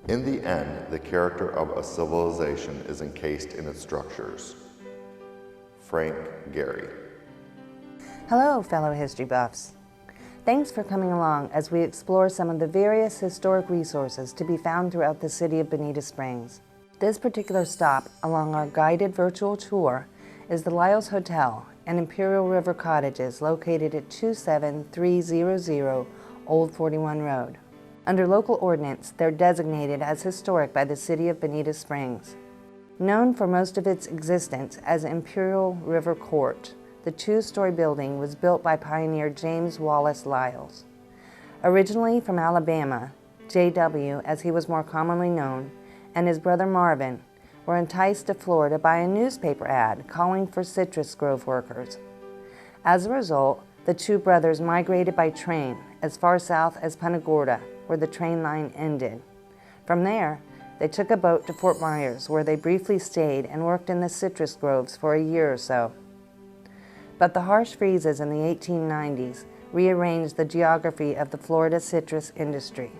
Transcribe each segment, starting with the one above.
In the end, the character of a civilization is encased in its structures. Frank Gehry. Hello, fellow history buffs. Thanks for coming along as we explore some of the various historic resources to be found throughout the city of Bonita Springs. This particular stop along our guided virtual tour is the Liles Hotel and Imperial River Cottages located at 27300 Old 41 Road. Under local ordinance, they're designated as historic by the city of Bonita Springs. Known for most of its existence as Imperial River Court, the two-story building was built by pioneer James Wallace Liles. Originally from Alabama, J.W., as he was more commonly known, and his brother Marvin were enticed to Florida by a newspaper ad calling for citrus grove workers. As a result, the two brothers migrated by train as far south as Punta Gorda, where the train line ended. From there, they took a boat to Fort Myers, where they briefly stayed and worked in the citrus groves for a year or so. But the harsh freezes in the 1890s rearranged the geography of the Florida citrus industry.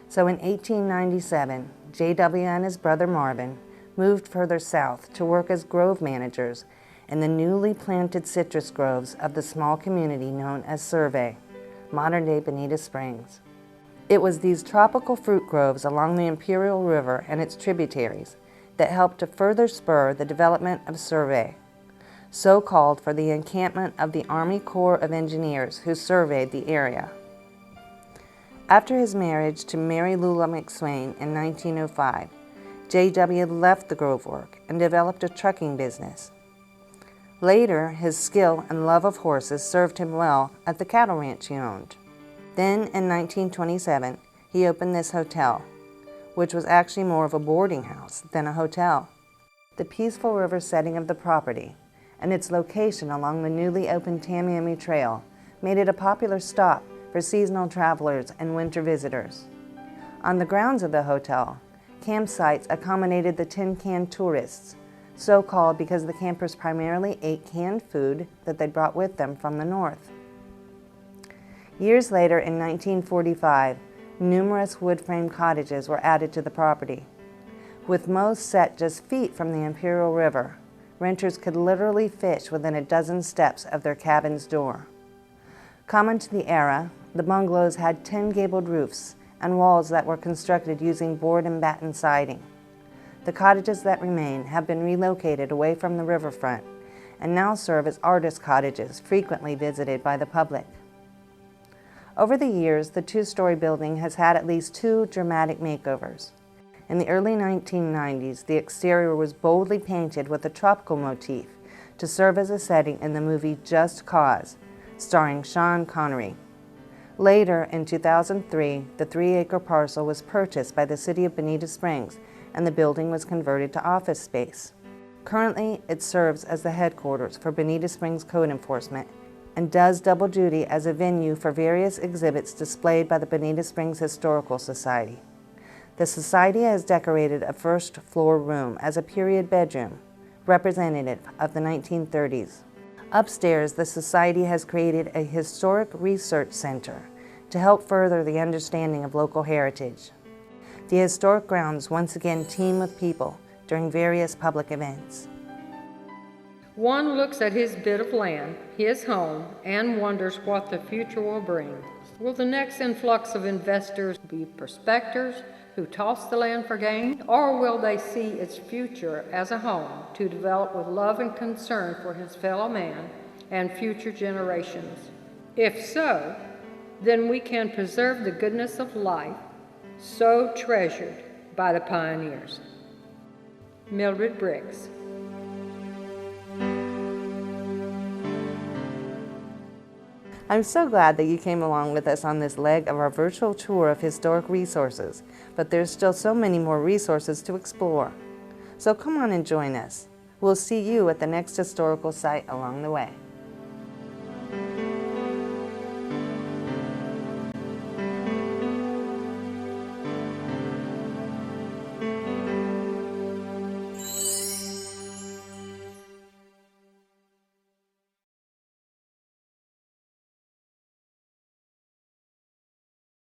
So in 1897, J.W. and his brother Marvin moved further south to work as grove managers in the newly planted citrus groves of the small community known as Survey, modern-day Bonita Springs. It was these tropical fruit groves along the Imperial River and its tributaries that helped to further spur the development of Survey, so called for the encampment of the Army Corps of Engineers who surveyed the area. After his marriage to Mary Lula McSwain in 1905, J.W. left the grove work and developed a trucking business. Later, his skill and love of horses served him well at the cattle ranch he owned. Then, in 1927, he opened this hotel, which was actually more of a boarding house than a hotel. The peaceful river setting of the property and its location along the newly opened Tamiami Trail made it a popular stop for seasonal travelers and winter visitors. On the grounds of the hotel, campsites accommodated the tin can tourists, so called because the campers primarily ate canned food that they brought with them from the north. Years later, in 1945, numerous wood-frame cottages were added to the property. With most set just feet from the Imperial River, renters could literally fish within a dozen steps of their cabin's door. Common to the era, the bungalows had tin-gabled roofs and walls that were constructed using board and batten siding. The cottages that remain have been relocated away from the riverfront and now serve as artist cottages frequently visited by the public. Over the years, the two-story building has had at least two dramatic makeovers. In the early 1990s, the exterior was boldly painted with a tropical motif to serve as a setting in the movie Just Cause, starring Sean Connery. Later, in 2003, the 3-acre parcel was purchased by the city of Bonita Springs, and the building was converted to office space. Currently, it serves as the headquarters for Bonita Springs Code Enforcement and does double duty as a venue for various exhibits displayed by the Bonita Springs Historical Society. The Society has decorated a first-floor room as a period bedroom, representative of the 1930s. Upstairs, the Society has created a historic research center to help further the understanding of local heritage. The historic grounds once again teem with people during various public events. One looks at his bit of land, his home, and wonders what the future will bring. Will the next influx of investors be prospectors who toss the land for gain, or will they see its future as a home to develop with love and concern for his fellow man and future generations? If so, then we can preserve the goodness of life so treasured by the pioneers. Mildred Briggs. I'm so glad that you came along with us on this leg of our virtual tour of historic resources, but there's still so many more resources to explore. So come on and join us. We'll see you at the next historical site along the way.